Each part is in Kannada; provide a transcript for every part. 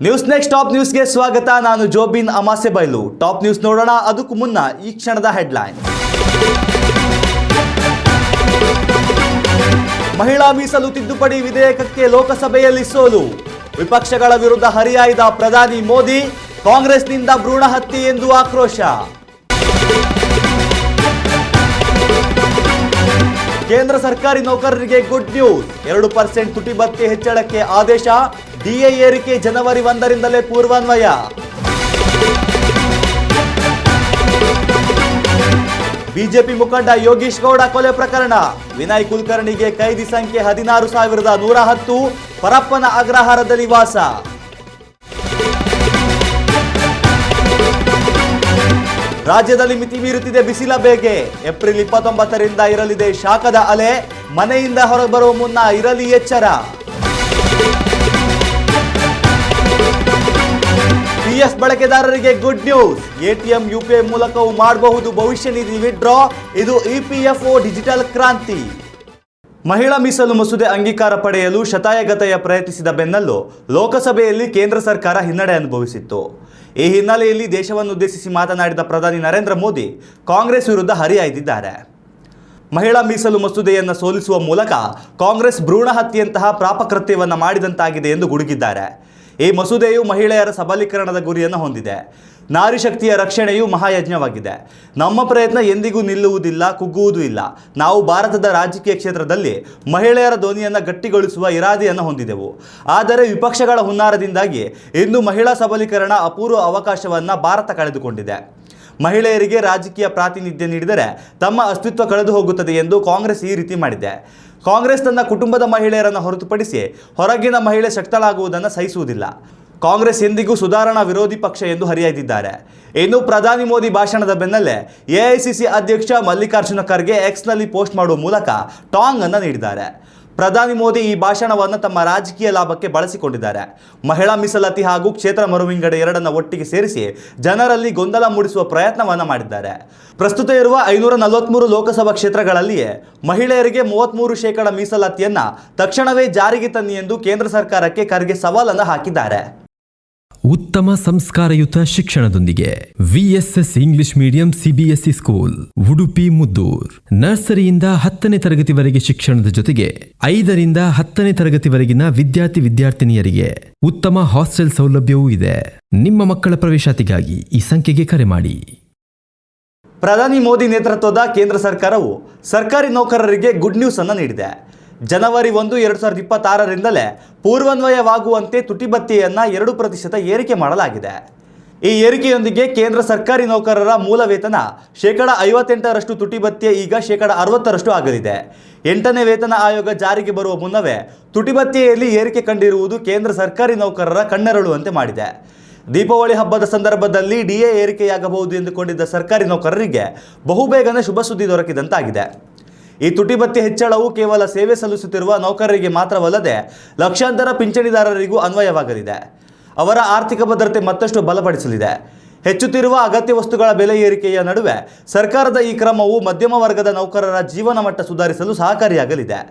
ನ್ಯೂಸ್ ನೆಕ್ಸ್ಟ್ ಟಾಪ್ ನ್ಯೂಸ್ಗೆ ಸ್ವಾಗತ. ನಾನು ಜೋಬಿನ್ ಅಮಾಸೆಬೈಲು. ಟಾಪ್ ನ್ಯೂಸ್ ನೋಡೋಣ. ಅದಕ್ಕೂ ಮುನ್ನ ಈ ಕ್ಷಣದ ಹೆಡ್ಲೈನ್. ಮಹಿಳಾ ಮೀಸಲು ತಿದ್ದುಪಡಿ ವಿಧೇಯಕಕ್ಕೆ ಲೋಕಸಭೆಯಲ್ಲಿ ಸೋಲು. ವಿಪಕ್ಷಗಳ ವಿರುದ್ಧ ಹರಿಹಾಯ್ದ ಪ್ರಧಾನಿ ಮೋದಿ. ಕಾಂಗ್ರೆಸ್ನಿಂದ ಭ್ರೂಣ ಹತ್ಯೆ ಎಂದು ಆಕ್ರೋಶ. ಕೇಂದ್ರ ಸರ್ಕಾರಿ ನೌಕರರಿಗೆ ಗುಡ್ ನ್ಯೂಸ್. 2% ತುಟಿ ಭತ್ಯೆ ಹೆಚ್ಚಳಕ್ಕೆ ಆದೇಶ. ಡಿಎ ಏರಿಕೆ ಜನವರಿ 1ರಿಂದಲೇ ಪೂರ್ವಾನ್ವಯ. ಬಿಜೆಪಿ ಮುಖಂಡ ಯೋಗೀಶ್ ಗೌಡ ಕೊಲೆ ಪ್ರಕರಣ. ವಿನಯ್ ಕುಲಕರ್ಣಿಗೆ ಕೈದಿ ಸಂಖ್ಯೆ 16,110. ಪರಪ್ಪನ ಅಗ್ರಹಾರದಲ್ಲಿ ವಾಸ. ರಾಜ್ಯದಲ್ಲಿ ಮಿತಿ ಮೀರುತ್ತಿದೆ ಬಿಸಿಲ ಬೇಗೆ. ಏಪ್ರಿಲ್ 29ರಿಂದ ಇರಲಿದೆ ಶಾಖದ ಅಲೆ. ಮನೆಯಿಂದ ಹೊರಬರುವ ಮುನ್ನ ಇರಲಿ ಎಚ್ಚರ. ಪಿಎಫ್ ಬಳಕೆದಾರರಿಗೆ ಗುಡ್ ನ್ಯೂಸ್. ಎಟಿಎಂ ಯುಪಿಐ ಮೂಲಕವೂ ಮಾಡಬಹುದು ಭವಿಷ್ಯ ನಿಧಿ ವಿಡ್ರಾ. ಇದು ಇಪಿಎಫ್ಒ ಡಿಜಿಟಲ್ ಕ್ರಾಂತಿ. ಮಹಿಳಾ ಮೀಸಲು ಮಸೂದೆ ಅಂಗೀಕಾರ ಪಡೆಯಲು ಶತಾಯಗತಾಯ ಪ್ರಯತ್ನಿಸಿದ ಬೆನ್ನಲ್ಲೂ ಲೋಕಸಭೆಯಲ್ಲಿ ಕೇಂದ್ರ ಸರ್ಕಾರ ಹಿನ್ನಡೆ ಅನುಭವಿಸಿತ್ತು. ಈ ಹಿನ್ನೆಲೆಯಲ್ಲಿ ದೇಶವನ್ನುದ್ದೇಶಿಸಿ ಮಾತನಾಡಿದ ಪ್ರಧಾನಿ ನರೇಂದ್ರ ಮೋದಿ ಕಾಂಗ್ರೆಸ್ ವಿರುದ್ಧ ಹರಿಹಾಯ್ದಿದ್ದಾರೆ. ಮಹಿಳಾ ಮೀಸಲು ಮಸೂದೆಯನ್ನು ಸೋಲಿಸುವ ಮೂಲಕ ಕಾಂಗ್ರೆಸ್ ಭ್ರೂಣ ಹತ್ಯೆಯಂತಹ ಪಾಪಕೃತ್ಯವನ್ನು ಮಾಡಿದಂತಾಗಿದೆ ಎಂದು ಗುಡುಗಿದ್ದಾರೆ. ಈ ಮಸೂದೆಯು ಮಹಿಳೆಯರ ಸಬಲೀಕರಣದ ಗುರಿಯನ್ನು ಹೊಂದಿದೆ. ನಾರಿ ಶಕ್ತಿಯ ರಕ್ಷಣೆಯು ಮಹಾಯಜ್ಞವಾಗಿದೆ. ನಮ್ಮ ಪ್ರಯತ್ನ ಎಂದಿಗೂ ನಿಲ್ಲುವುದಿಲ್ಲ, ಕುಗ್ಗುವುದೂ ಇಲ್ಲ. ನಾವು ಭಾರತದ ರಾಜಕೀಯ ಕ್ಷೇತ್ರದಲ್ಲಿ ಮಹಿಳೆಯರ ಧ್ವನಿಯನ್ನು ಗಟ್ಟಿಗೊಳಿಸುವ ಇರಾದೆಯನ್ನು ಹೊಂದಿದೆವು. ಆದರೆ ವಿಪಕ್ಷಗಳ ಹುನ್ನಾರದಿಂದಾಗಿ ಇಂದು ಮಹಿಳಾ ಸಬಲೀಕರಣ ಅಪೂರ್ವ ಅವಕಾಶವನ್ನು ಭಾರತ ಕಳೆದುಕೊಂಡಿದೆ. ಮಹಿಳೆಯರಿಗೆ ರಾಜಕೀಯ ಪ್ರಾತಿನಿಧ್ಯ ನೀಡಿದರೆ ತಮ್ಮ ಅಸ್ತಿತ್ವ ಕಳೆದು ಹೋಗುತ್ತದೆ ಎಂದು ಕಾಂಗ್ರೆಸ್ ಈ ರೀತಿ ಮಾಡಿದೆ. ಕಾಂಗ್ರೆಸ್ ತನ್ನ ಕುಟುಂಬದ ಮಹಿಳೆಯರನ್ನು ಹೊರತುಪಡಿಸಿ ಹೊರಗಿನ ಮಹಿಳೆ ಶಕ್ತಳಾಗುವುದನ್ನು ಸಹಿಸುವುದಿಲ್ಲ. ಕಾಂಗ್ರೆಸ್ ಎಂದಿಗೂ ಸುಧಾರಣಾ ವಿರೋಧಿ ಪಕ್ಷ ಎಂದು ಹರಿಹಾಯ್ದಿದ್ದಾರೆ. ಇನ್ನು ಪ್ರಧಾನಿ ಮೋದಿ ಭಾಷಣದ ಬೆನ್ನಲ್ಲೇ ಎಐಸಿಸಿ ಅಧ್ಯಕ್ಷ ಮಲ್ಲಿಕಾರ್ಜುನ ಖರ್ಗೆ ಎಕ್ಸ್ನಲ್ಲಿ ಪೋಸ್ಟ್ ಮಾಡುವ ಮೂಲಕ ಟಾಂಗ್ ಅನ್ನು ನೀಡಿದ್ದಾರೆ. ಪ್ರಧಾನಿ ಮೋದಿ ಈ ಭಾಷಣವನ್ನು ತಮ್ಮ ರಾಜಕೀಯ ಲಾಭಕ್ಕೆ ಬಳಸಿಕೊಂಡಿದ್ದಾರೆ. ಮಹಿಳಾ ಮೀಸಲಾತಿ ಹಾಗೂ ಕ್ಷೇತ್ರ ಮರುವಿಂಗಡೆ ಎರಡನ್ನು ಒಟ್ಟಿಗೆ ಸೇರಿಸಿ ಜನರಲ್ಲಿ ಗೊಂದಲ ಮೂಡಿಸುವ ಪ್ರಯತ್ನವನ್ನು ಮಾಡಿದ್ದಾರೆ. ಪ್ರಸ್ತುತ ಇರುವ 543 ಲೋಕಸಭಾ ಕ್ಷೇತ್ರಗಳಲ್ಲಿಯೇ ಮಹಿಳೆಯರಿಗೆ 33% ಮೀಸಲಾತಿಯನ್ನು ತಕ್ಷಣವೇ ಜಾರಿಗೆ ತನ್ನಿ ಎಂದು ಕೇಂದ್ರ ಸರ್ಕಾರಕ್ಕೆ ಖರ್ಗೆ ಸವಾಲನ್ನು ಹಾಕಿದ್ದಾರೆ. ಉತ್ತಮ ಸಂಸ್ಕಾರಯುತ ಶಿಕ್ಷಣದೊಂದಿಗೆ VSS English medium CBSE school Udupi Muddur. ನರ್ಸರಿಯಿಂದ 10ನೇ ತರಗತಿವರೆಗೆ ಶಿಕ್ಷಣದ ಜೊತೆಗೆ 5ರಿಂದ 10ನೇ ತರಗತಿವರೆಗಿನ ವಿದ್ಯಾರ್ಥಿನಿಯರಿಗೆ ಉತ್ತಮ ಹಾಸ್ಟೆಲ್ ಸೌಲಭ್ಯವೂ ಇದೆ. ನಿಮ್ಮ ಮಕ್ಕಳ ಪ್ರವೇಶಾತಿಗಾಗಿ ಈ ಸಂಖ್ಯೆಗೆ ಕರೆ ಮಾಡಿ. ಪ್ರಧಾನಿ ಮೋದಿ ನೇತೃತ್ವದ ಕೇಂದ್ರ ಸರ್ಕಾರವು ಸರ್ಕಾರಿ ನೌಕರರಿಗೆ ಗುಡ್ ನ್ಯೂಸ್ ಅನ್ನು ನೀಡಿದೆ. ಜನವರಿ 1, 2026ರಿಂದಲೇ ಪೂರ್ವಾನ್ವಯವಾಗುವಂತೆ ತುಟಿ ಭತ್ಯೆಯನ್ನು 2% ಏರಿಕೆ ಮಾಡಲಾಗಿದೆ. ಈ ಏರಿಕೆಯೊಂದಿಗೆ ಕೇಂದ್ರ ಸರ್ಕಾರಿ ನೌಕರರ ಮೂಲ ವೇತನ 58% ತುಟಿ ಭತ್ಯೆ ಈಗ 60% ಆಗಲಿದೆ. 8ನೇ ವೇತನ ಆಯೋಗ ಜಾರಿಗೆ ಬರುವ ಮುನ್ನವೇ ತುಟಿ ಭತ್ಯೆಯಲ್ಲಿ ಏರಿಕೆ ಕಂಡಿರುವುದು ಕೇಂದ್ರ ಸರ್ಕಾರಿ ನೌಕರರ ಕಣ್ಣೆರಳುವಂತೆ ಮಾಡಿದೆ. ದೀಪಾವಳಿ ಹಬ್ಬದ ಸಂದರ್ಭದಲ್ಲಿ ಡಿಎ ಏರಿಕೆಯಾಗಬಹುದು ಎಂದುಕೊಂಡಿದ್ದ ಸರ್ಕಾರಿ ನೌಕರರಿಗೆ ಬಹುಬೇಗನೆ ಶುಭ ಸುದ್ದಿ ದೊರಕಿದಂತಾಗಿದೆ. ಈ ತುಟಿ ಭತ್ಯೆ ಹೆಚ್ಚಳವು ಕೇವಲ ಸೇವೆ ಸಲ್ಲಿಸುತ್ತಿರುವ ನೌಕರರಿಗೆ ಮಾತ್ರವಲ್ಲದೆ ಲಕ್ಷಾಂತರ ಪಿಂಚಣಿದಾರರಿಗೂ ಅನ್ವಯವಾಗಲಿದೆ. ಅವರ ಆರ್ಥಿಕ ಭದ್ರತೆ ಮತ್ತಷ್ಟು ಬಲಪಡಿಸಲಿದೆ. ಹೆಚ್ಚುತ್ತಿರುವ ಅಗತ್ಯ ವಸ್ತುಗಳ ಬೆಲೆ ಏರಿಕೆಯ ನಡುವೆ ಸರ್ಕಾರದ ಈ ಕ್ರಮವು ಮಧ್ಯಮ ವರ್ಗದ ನೌಕರರ ಜೀವನ ಮಟ್ಟ ಸುಧಾರಿಸಲು ಸಹಕಾರಿಯಾಗಲಿದೆ.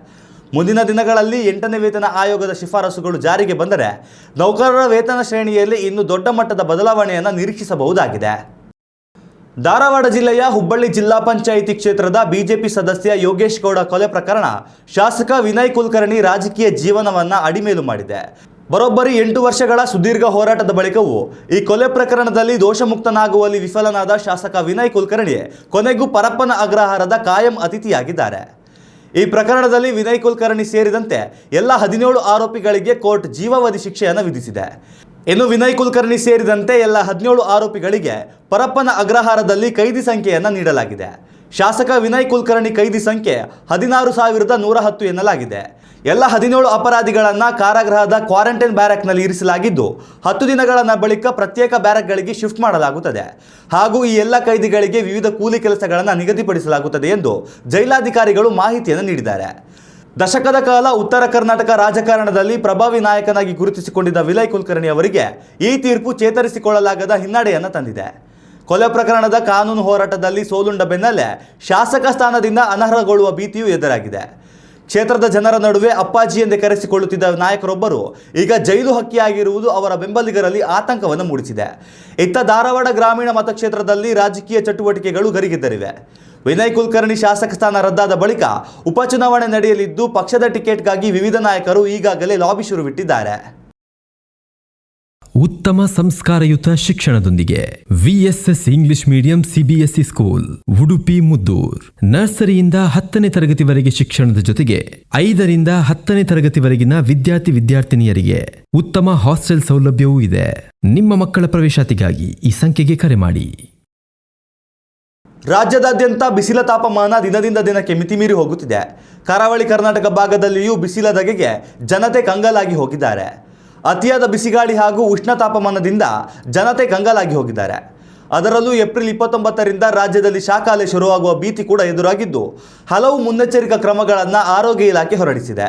ಮುಂದಿನ ದಿನಗಳಲ್ಲಿ 8ನೇ ವೇತನ ಆಯೋಗದ ಶಿಫಾರಸುಗಳು ಜಾರಿಗೆ ಬಂದರೆ ನೌಕರರ ವೇತನ ಶ್ರೇಣಿಯಲ್ಲಿ ಇನ್ನೂ ದೊಡ್ಡ ಮಟ್ಟದ ಬದಲಾವಣೆಯನ್ನು ನಿರೀಕ್ಷಿಸಬಹುದಾಗಿದೆ. ಧಾರವಾಡ ಜಿಲ್ಲೆಯ ಹುಬ್ಬಳ್ಳಿ ಜಿಲ್ಲಾ ಪಂಚಾಯಿತಿ ಕ್ಷೇತ್ರದ ಬಿಜೆಪಿ ಸದಸ್ಯ ಯೋಗೇಶ್ ಗೌಡ ಕೊಲೆ ಪ್ರಕರಣ ಶಾಸಕ ವಿನಯ್ ಕುಲಕರ್ಣಿ ರಾಜಕೀಯ ಜೀವನವನ್ನು ಅಡಿಮೇಲು ಮಾಡಿದೆ. ಬರೋಬ್ಬರಿ 8 ವರ್ಷಗಳ ಸುದೀರ್ಘ ಹೋರಾಟದ ಬಳಿಕವೂ ಈ ಕೊಲೆ ಪ್ರಕರಣದಲ್ಲಿ ದೋಷಮುಕ್ತನಾಗುವಲ್ಲಿ ವಿಫಲನಾದ ಶಾಸಕ ವಿನಯ್ ಕುಲಕರ್ಣಿ ಕೊನೆಗೂ ಪರಪ್ಪನ ಅಗ್ರಹಾರದ ಕಾಯಂ ಅತಿಥಿಯಾಗಿದ್ದಾರೆ. ಈ ಪ್ರಕರಣದಲ್ಲಿ ವಿನಯ್ ಕುಲಕರ್ಣಿ ಸೇರಿದಂತೆ ಎಲ್ಲ 17 ಆರೋಪಿಗಳಿಗೆ ಕೋರ್ಟ್ ಜೀವಾವಧಿ ಶಿಕ್ಷೆಯನ್ನು ವಿಧಿಸಿದೆ. ಇನ್ನು ವಿನಯ್ ಕುಲಕರ್ಣಿ ಸೇರಿದಂತೆ ಎಲ್ಲ 17 ಆರೋಪಿಗಳಿಗೆ ಪರಪ್ಪನ ಅಗ್ರಹಾರದಲ್ಲಿ ಕೈದಿ ಸಂಖ್ಯೆಯನ್ನು ನೀಡಲಾಗಿದೆ. ಶಾಸಕ ವಿನಯ್ ಕುಲಕರ್ಣಿ ಕೈದಿ ಸಂಖ್ಯೆ 16,110 ಎನ್ನಲಾಗಿದೆ. ಎಲ್ಲ 17 ಅಪರಾಧಿಗಳನ್ನು ಕಾರಾಗೃಹದ ಕ್ವಾರಂಟೈನ್ ಬ್ಯಾರಕ್ನಲ್ಲಿ ಇರಿಸಲಾಗಿದ್ದು 10 ದಿನಗಳ ಬಳಿಕ ಪ್ರತ್ಯೇಕ ಬ್ಯಾರಕ್ಗಳಿಗೆ ಶಿಫ್ಟ್ ಮಾಡಲಾಗುತ್ತದೆ. ಹಾಗೂ ಈ ಎಲ್ಲ ಕೈದಿಗಳಿಗೆ ವಿವಿಧ ಕೂಲಿ ಕೆಲಸಗಳನ್ನು ನಿಗದಿಪಡಿಸಲಾಗುತ್ತದೆ ಎಂದು ಜೈಲಾಧಿಕಾರಿಗಳು ಮಾಹಿತಿಯನ್ನು ನೀಡಿದ್ದಾರೆ. ದಶಕದ ಕಾಲ ಉತ್ತರ ಕರ್ನಾಟಕ ರಾಜಕಾರಣದಲ್ಲಿ ಪ್ರಭಾವಿ ನಾಯಕನಾಗಿ ಗುರುತಿಸಿಕೊಂಡಿದ್ದ ವಿನಯ್ ಕುಲಕರ್ಣಿ ಅವರಿಗೆ ಈ ತೀರ್ಪು ಚೇತರಿಸಿಕೊಳ್ಳಲಾಗದ ಹಿನ್ನಡೆಯನ್ನು ತಂದಿದೆ. ಕೊಲೆ ಪ್ರಕರಣದ ಕಾನೂನು ಹೋರಾಟದಲ್ಲಿ ಸೋಲುಂಡ ಬೆನ್ನಲ್ಲೇ ಶಾಸಕ ಸ್ಥಾನದಿಂದ ಅನರ್ಹಗೊಳ್ಳುವ ಭೀತಿಯೂ ಎದುರಾಗಿದೆ. ಕ್ಷೇತ್ರದ ಜನರ ನಡುವೆ ಅಪ್ಪಾಜಿ ಎಂದೇ ಕರೆಸಿಕೊಳ್ಳುತ್ತಿದ್ದ ನಾಯಕರೊಬ್ಬರು ಈಗ ಜೈಲು ಹಕ್ಕಿಯಾಗಿರುವುದು ಅವರ ಬೆಂಬಲಿಗರಲ್ಲಿ ಆತಂಕವನ್ನು ಮೂಡಿಸಿದೆ. ಇತ್ತ ಧಾರವಾಡ ಗ್ರಾಮೀಣ ಮತಕ್ಷೇತ್ರದಲ್ಲಿ ರಾಜಕೀಯ ಚಟುವಟಿಕೆಗಳು ಗರಿಗೆದರಿವೆ. ವಿನಯ್ ಕುಲಕರ್ಣಿ ಶಾಸಕ ಸ್ಥಾನ ರದ್ದಾದ ಬಳಿಕ ಉಪಚುನಾವಣೆ ನಡೆಯಲಿದ್ದು, ಪಕ್ಷದ ಟಿಕೆಟ್ಗಾಗಿ ವಿವಿಧ ನಾಯಕರು ಈಗಾಗಲೇ ಲಾಬಿ ಶುರುವಿಟ್ಟಿದ್ದಾರೆ. ಉತ್ತಮ ಸಂಸ್ಕಾರಯುತ ಶಿಕ್ಷಣದೊಂದಿಗೆ VSS English medium CBSE school Udupi Muddur. ನರ್ಸರಿಯಿಂದ 10ನೇ ತರಗತಿವರೆಗೆ ಶಿಕ್ಷಣದ ಜೊತೆಗೆ 5ರಿಂದ 10ನೇ ತರಗತಿವರೆಗಿನ ವಿದ್ಯಾರ್ಥಿನಿಯರಿಗೆ ಉತ್ತಮ ಹಾಸ್ಟೆಲ್ ಸೌಲಭ್ಯವೂ ಇದೆ. ನಿಮ್ಮ ಮಕ್ಕಳ ಪ್ರವೇಶಾತಿಗಾಗಿ ಈ ಸಂಖ್ಯೆಗೆ ಕರೆ ಮಾಡಿ. ರಾಜ್ಯದಾದ್ಯಂತ ಬಿಸಿಲ ತಾಪಮಾನ ದಿನದಿಂದ ದಿನಕ್ಕೆ ಮಿತಿಮೀರಿ ಹೋಗುತ್ತಿದೆ. ಕರಾವಳಿ ಕರ್ನಾಟಕ ಭಾಗದಲ್ಲಿಯೂ ಬಿಸಿಲ ಧಗೆಗೆ ಜನತೆ ಕಂಗಾಲಾಗಿ ಹೋಗಿದ್ದಾರೆ. ಅತಿಯಾದ ಬಿಸಿಗಾಳಿ ಹಾಗೂ ಉಷ್ಣ ತಾಪಮಾನದಿಂದ ಜನತೆ ಕಂಗಾಲಾಗಿ ಹೋಗಿದ್ದಾರೆ. ಅದರಲ್ಲೂ ಏಪ್ರಿಲ್ 29ರಿಂದ ರಾಜ್ಯದಲ್ಲಿ ಶಾಖಾಲೆ ಶುರುವಾಗುವ ಭೀತಿ ಕೂಡ ಎದುರಾಗಿದ್ದು, ಹಲವು ಮುನ್ನೆಚ್ಚರಿಕಾ ಕ್ರಮಗಳನ್ನು ಆರೋಗ್ಯ ಇಲಾಖೆ ಹೊರಡಿಸಿದೆ.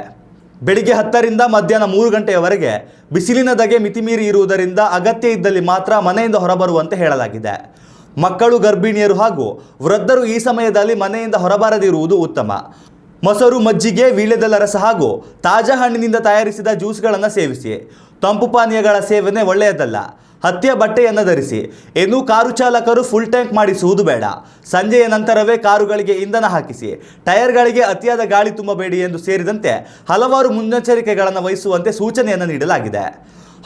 ಬೆಳಿಗ್ಗೆ 10ರಿಂದ ಮಧ್ಯಾಹ್ನ 3 ಗಂಟೆಯವರೆಗೆ ಬಿಸಿಲಿನ ಧಗೆ ಮಿತಿಮೀರಿ ಇರುವುದರಿಂದ ಅಗತ್ಯ ಇದ್ದಲ್ಲಿ ಮಾತ್ರ ಮನೆಯಿಂದ ಹೊರಬರುವಂತೆ ಹೇಳಲಾಗಿದೆ. ಮಕ್ಕಳು, ಗರ್ಭಿಣಿಯರು ಹಾಗೂ ವೃದ್ಧರು ಈ ಸಮಯದಲ್ಲಿ ಮನೆಯಿಂದ ಹೊರಬರದಿರುವುದು ಉತ್ತಮ. ಮೊಸರು, ಮಜ್ಜಿಗೆ, ವೀಳ್ಯದೆಲೆ ರಸ ಹಾಗೂ ತಾಜಾ ಹಣ್ಣಿನಿಂದ ತಯಾರಿಸಿದ ಜ್ಯೂಸ್ಗಳನ್ನು ಸೇವಿಸಿ. ತಂಪು ಪಾನೀಯಗಳ ಸೇವನೆ ಒಳ್ಳೆಯದಲ್ಲ. ಹತ್ತಿಯ ಬಟ್ಟೆಯನ್ನು ಧರಿಸಿ. ಇನ್ನು ಕಾರು ಚಾಲಕರು ಫುಲ್ ಟ್ಯಾಂಕ್ ಮಾಡಿಸುವುದು ಬೇಡ. ಸಂಜೆಯ ನಂತರವೇ ಕಾರುಗಳಿಗೆ ಇಂಧನ ಹಾಕಿಸಿ. ಟೈರ್ಗಳಿಗೆ ಅತಿಯಾದ ಗಾಳಿ ತುಂಬಬೇಡಿ ಎಂದು ಸೇರಿದಂತೆ ಹಲವಾರು ಮುನ್ನೆಚ್ಚರಿಕೆಗಳನ್ನು ವಹಿಸುವಂತೆ ಸೂಚನೆಯನ್ನು ನೀಡಲಾಗಿದೆ.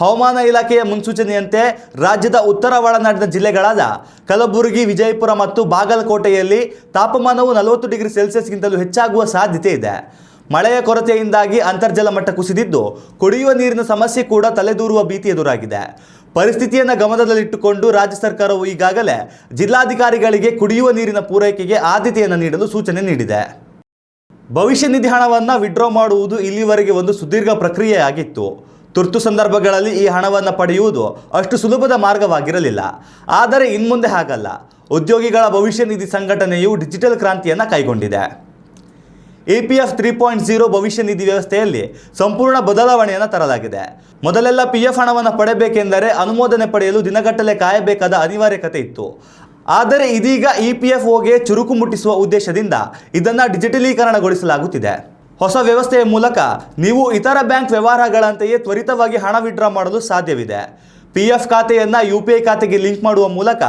ಹವಾಮಾನ ಇಲಾಖೆಯ ಮುನ್ಸೂಚನೆಯಂತೆ ರಾಜ್ಯದ ಉತ್ತರ ಒಳನಾಡಿನ ಜಿಲ್ಲೆಗಳಾದ ಕಲಬುರಗಿ, ವಿಜಯಪುರ ಮತ್ತು ಬಾಗಲಕೋಟೆಯಲ್ಲಿ ತಾಪಮಾನವು 40 ಡಿಗ್ರಿ ಸೆಲ್ಸಿಯಸ್ಗಿಂತಲೂ ಹೆಚ್ಚಾಗುವ ಸಾಧ್ಯತೆ ಇದೆ. ಮಳೆಯ ಕೊರತೆಯಿಂದಾಗಿ ಅಂತರ್ಜಲ ಮಟ್ಟ ಕುಸಿದಿದ್ದು, ಕುಡಿಯುವ ನೀರಿನ ಸಮಸ್ಯೆ ಕೂಡ ತಲೆದೂರುವ ಭೀತಿ ಎದುರಾಗಿದೆ. ಪರಿಸ್ಥಿತಿಯನ್ನು ಗಮನದಲ್ಲಿಟ್ಟುಕೊಂಡು ರಾಜ್ಯ ಸರ್ಕಾರವು ಈಗಾಗಲೇ ಜಿಲ್ಲಾಧಿಕಾರಿಗಳಿಗೆ ಕುಡಿಯುವ ನೀರಿನ ಪೂರೈಕೆಗೆ ಆದ್ಯತೆಯನ್ನು ನೀಡಲು ಸೂಚನೆ ನೀಡಿದೆ. ಭವಿಷ್ಯ ನಿಧಿ ಹಣವನ್ನು ವಿಡ್ರಾ ಮಾಡುವುದು ಇಲ್ಲಿವರೆಗೆ ಒಂದು ಸುದೀರ್ಘ ಪ್ರಕ್ರಿಯೆಯಾಗಿತ್ತು. ತುರ್ತು ಸಂದರ್ಭಗಳಲ್ಲಿ ಈ ಹಣವನ್ನು ಪಡೆಯುವುದು ಅಷ್ಟು ಸುಲಭದ ಮಾರ್ಗವಾಗಿರಲಿಲ್ಲ. ಆದರೆ ಇನ್ಮುಂದೆ ಹಾಗಲ್ಲ. ಉದ್ಯೋಗಿಗಳ ಭವಿಷ್ಯ ನಿಧಿ ಸಂಘಟನೆಯು ಡಿಜಿಟಲ್ ಕ್ರಾಂತಿಯನ್ನು ಕೈಗೊಂಡಿದೆ. EPF 3.0 ಭವಿಷ್ಯ ನಿಧಿ ವ್ಯವಸ್ಥೆಯಲ್ಲಿ ಸಂಪೂರ್ಣ ಬದಲಾವಣೆಯನ್ನು ತರಲಾಗಿದೆ. ಮೊದಲೆಲ್ಲ PF ಹಣವನ್ನು ಪಡೆಯಬೇಕೆಂದರೆ ಅನುಮೋದನೆ ಪಡೆಯಲು ದಿನಗಟ್ಟಲೆ ಕಾಯಬೇಕಾದ ಅನಿವಾರ್ಯತೆ ಇತ್ತು. ಆದರೆ ಇದೀಗ EPFOಗೆ ಚುರುಕು ಮುಟ್ಟಿಸುವ ಉದ್ದೇಶದಿಂದ ಇದನ್ನು ಡಿಜಿಟಲೀಕರಣಗೊಳಿಸಲಾಗುತ್ತಿದೆ. ಹೊಸ ವ್ಯವಸ್ಥೆಯ ಮೂಲಕ ನೀವು ಇತರ ಬ್ಯಾಂಕ್ ವ್ಯವಹಾರಗಳಂತೆಯೇ ತ್ವರಿತವಾಗಿ ಹಣ ವಿಡ್ರಾ ಮಾಡಲು ಸಾಧ್ಯವಿದೆ. PF ಖಾತೆಯನ್ನು UPI ಖಾತೆಗೆ ಲಿಂಕ್ ಮಾಡುವ ಮೂಲಕ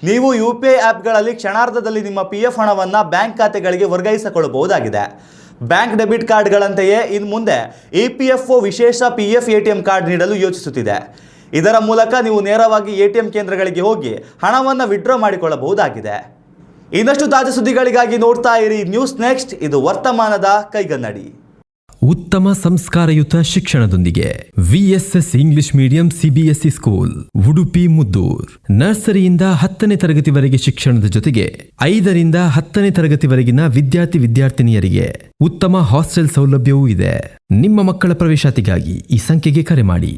ನೀವು UPI ಆ್ಯಪ್ಗಳಲ್ಲಿ ಕ್ಷಣಾರ್ಧದಲ್ಲಿ ನಿಮ್ಮ PF ಹಣವನ್ನು ಬ್ಯಾಂಕ್ ಖಾತೆಗಳಿಗೆ ವರ್ಗಾಯಿಸಿಕೊಳ್ಳಬಹುದಾಗಿದೆ. ಬ್ಯಾಂಕ್ ಡೆಬಿಟ್ ಕಾರ್ಡ್ಗಳಂತೆಯೇ ಇನ್ನು ಮುಂದೆ EPFO ವಿಶೇಷ PF ATM ಕಾರ್ಡ್ ನೀಡಲು ಯೋಚಿಸುತ್ತಿದೆ. ಇದರ ಮೂಲಕ ನೀವು ನೇರವಾಗಿ ATM ಕೇಂದ್ರಗಳಿಗೆ ಹೋಗಿ ಹಣವನ್ನು ವಿಡ್ರಾ ಮಾಡಿಕೊಳ್ಳಬಹುದಾಗಿದೆ. ಇನ್ನಷ್ಟು ತಾಜಾ ಸುದ್ದಿಗಳಿಗಾಗಿ ನೋಡ್ತಾ ಇರಿ ನ್ಯೂಸ್ ನೆಕ್ಸ್ಟ್. ಇದು ವರ್ತಮಾನದ ಕೈಗನ್ನಡಿ. ಉತ್ತಮ ಸಂಸ್ಕಾರಯುತ ಶಿಕ್ಷಣದೊಂದಿಗೆ VSS English medium CBSE school Udupi Muddur. ನರ್ಸರಿಯಿಂದ 10ನೇ ತರಗತಿವರೆಗೆ ಶಿಕ್ಷಣದ ಜೊತೆಗೆ 5ರಿಂದ 10ನೇ ತರಗತಿವರೆಗಿನ ವಿದ್ಯಾರ್ಥಿನಿಯರಿಗೆ ಉತ್ತಮ ಹಾಸ್ಟೆಲ್ ಸೌಲಭ್ಯವೂ ಇದೆ. ನಿಮ್ಮ ಮಕ್ಕಳ ಪ್ರವೇಶಾತಿಗಾಗಿ ಈ ಸಂಖ್ಯೆಗೆ ಕರೆ ಮಾಡಿ.